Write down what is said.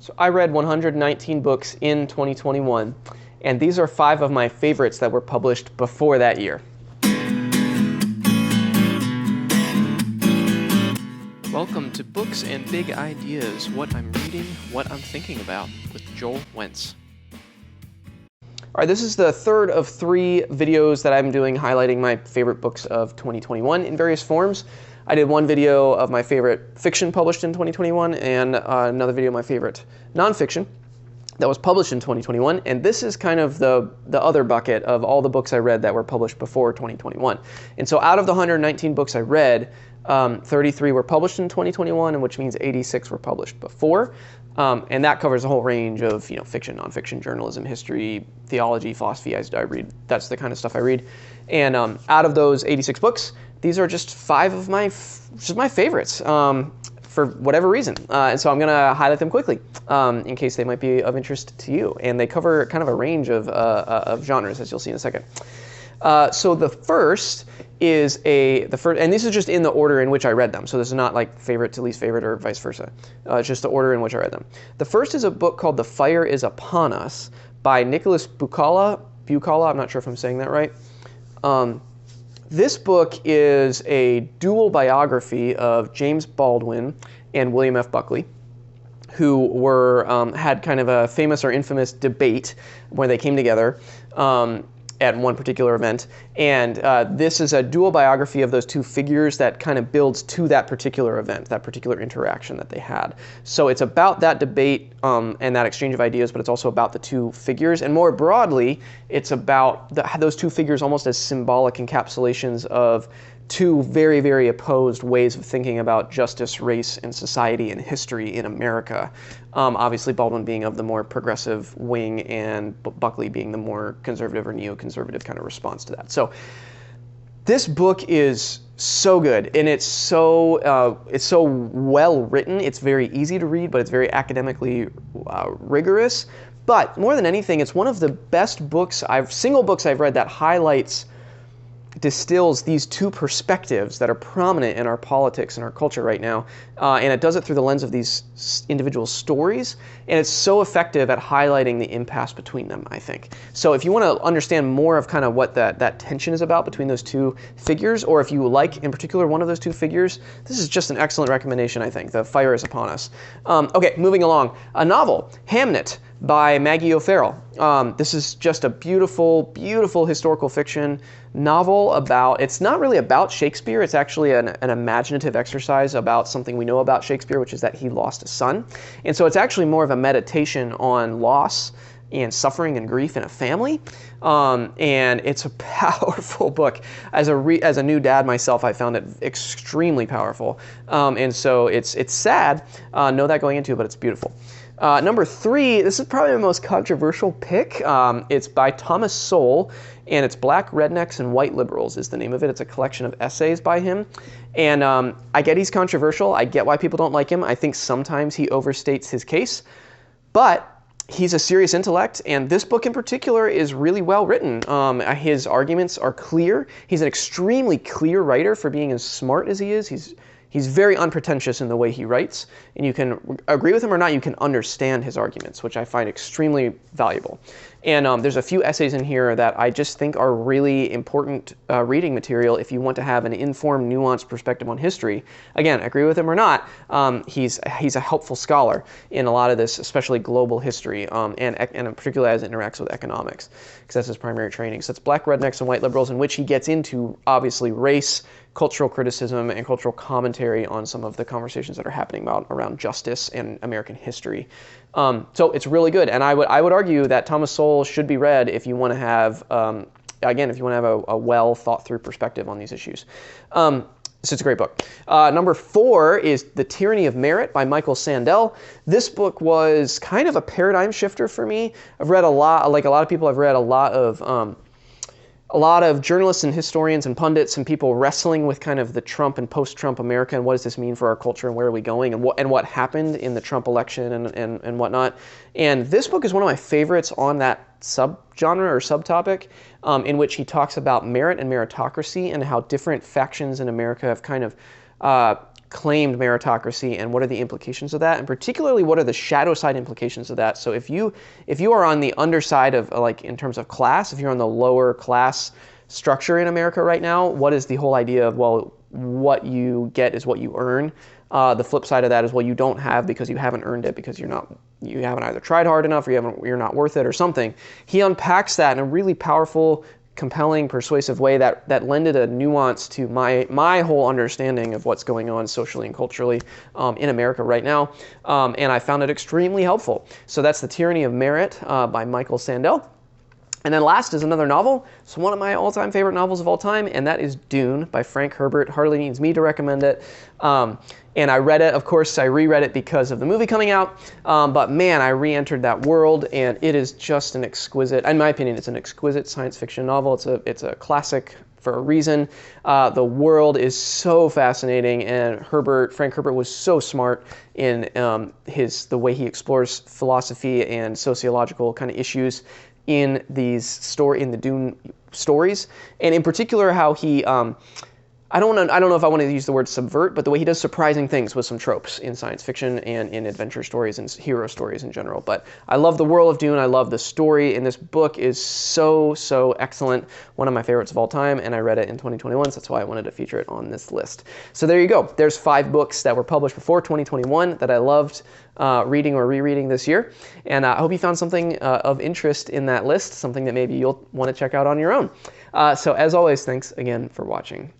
So I read 119 books in 2021, and these are 5 of my favorites that were published before that year. Welcome to Books and Big Ideas, what I'm reading, what I'm thinking about, with Joel Wentz. All right, this is the third of 3 videos that I'm doing highlighting my favorite books of 2021 in various forms. I did one video of my favorite fiction published in 2021 and another video of my favorite nonfiction that was published in 2021. And this is kind of the other bucket of all the books I read that were published before 2021. And so out of the 119 books I read, 33 were published in 2021, and which means 86 were published before. And that covers a whole range of fiction, nonfiction, journalism, history, theology, philosophy. I read. That's the kind of stuff I read. And out of those 86 books, these are just 5 of my favorites for whatever reason. And so I'm going to highlight them quickly in case they might be of interest to you. And they cover kind of a range of genres, as you'll see in a second. So the first is and this is just in the order in which I read them. So this is not like favorite to least favorite or vice versa. It's just the order in which I read them. The first is a book called The Fire is Upon Us by Nicholas Bucala. I'm not sure if I'm saying that right. This book is a dual biography of James Baldwin and William F. Buckley, who had kind of a famous or infamous debate where they came together at one particular event. And this is a dual biography of those 2 figures that kind of builds to that particular event, that particular interaction that they had. So it's about that debate and that exchange of ideas, but it's also about the 2 figures. And more broadly, it's about those 2 figures almost as symbolic encapsulations of 2 very, very opposed ways of thinking about justice, race, and society and history in America. Obviously, Baldwin being of the more progressive wing and Buckley being the more conservative or neoconservative kind of response to that. So this book is so good, and it's so well written. It's very easy to read, but it's very academically rigorous. But more than anything, it's one of the best single books I've read that distills these 2 perspectives that are prominent in our politics and our culture right now, and it does it through the lens of these individual stories, and it's so effective at highlighting the impasse between them, I think. So if you want to understand more of kind of what that tension is about between those 2 figures, or if you like in particular one of those 2 figures, this is just an excellent recommendation, I think. The Fire is Upon Us. Okay, moving along. A novel, Hamnet, by Maggie O'Farrell. This is just a beautiful, beautiful historical fiction novel it's not really about Shakespeare, it's actually an imaginative exercise about something we know about Shakespeare, which is that he lost a son. And so it's actually more of a meditation on loss and suffering and grief in a family. And it's a powerful book. As a new dad myself, I found it extremely powerful. And so it's sad, know that going into it, but it's beautiful. Number 3, this is probably the most controversial pick. It's by Thomas Sowell, and it's Black Rednecks and White Liberals is the name of it. It's a collection of essays by him. And I get he's controversial. I get why people don't like him. I think sometimes he overstates his case. But he's a serious intellect, and this book in particular is really well written. His arguments are clear. He's an extremely clear writer for being as smart as he is. He's very unpretentious in the way he writes, and you can agree with him or not, you can understand his arguments, which I find extremely valuable. And there's a few essays in here that I just think are really important reading material if you want to have an informed, nuanced perspective on history. Again, agree with him or not, he's a helpful scholar in a lot of this, especially global history, and particularly as it interacts with economics, because that's his primary training. So it's Black Rednecks and White Liberals, in which he gets into, obviously, race, cultural criticism, and cultural commentary on some of the conversations that are happening around justice and American history. So it's really good, and I would argue that Thomas Sowell should be read if you want to have, a well thought through perspective on these issues. So it's a great book. Number 4 is The Tyranny of Merit by Michael Sandel. This book was kind of a paradigm shifter for me. I've read a lot, like a lot of people, I've read a lot of journalists and historians and pundits and people wrestling with kind of the Trump and post-Trump America and what does this mean for our culture and where are we going and what happened in the Trump election and whatnot. And this book is one of my favorites on that subgenre or subtopic, in which he talks about merit and meritocracy and how different factions in America have kind of claimed meritocracy and what are the implications of that, and particularly what are the shadow side implications of that. So if you are on the underside of, like, in terms of class, if you're on the lower class structure in America right now, what is the whole idea of, well, what you get is what you earn? The flip side of that is, well, you don't have because you haven't earned it, because you haven't either tried hard enough, or you're not worth it, or something. He unpacks that in a really powerful, compelling, persuasive way that lended a nuance to my whole understanding of what's going on socially and culturally in America right now, and I found it extremely helpful. So that's The Tyranny of Merit by Michael Sandel. And then last is another novel. It's one of my all-time favorite novels of all time, and that is Dune by Frank Herbert. Hardly needs me to recommend it. And I read it, of course, I reread it because of the movie coming out. But man, I re-entered that world, and it is just an exquisite, in my opinion, it's an exquisite science fiction novel. It's a classic for a reason. The world is so fascinating, and Frank Herbert was so smart in the way he explores philosophy and sociological kind of issues in the Dune stories, and in particular how he I don't know if I want to use the word subvert, but the way he does surprising things with some tropes in science fiction and in adventure stories and hero stories in general. But I love the world of Dune. I love the story, and this book is so excellent. One of my favorites of all time, and I read it in 2021, so that's why I wanted to feature it on this list. So there you go. There's 5 books that were published before 2021 that I loved reading or rereading this year, and I hope you found something of interest in that list, something that maybe you'll want to check out on your own. So as always, thanks again for watching.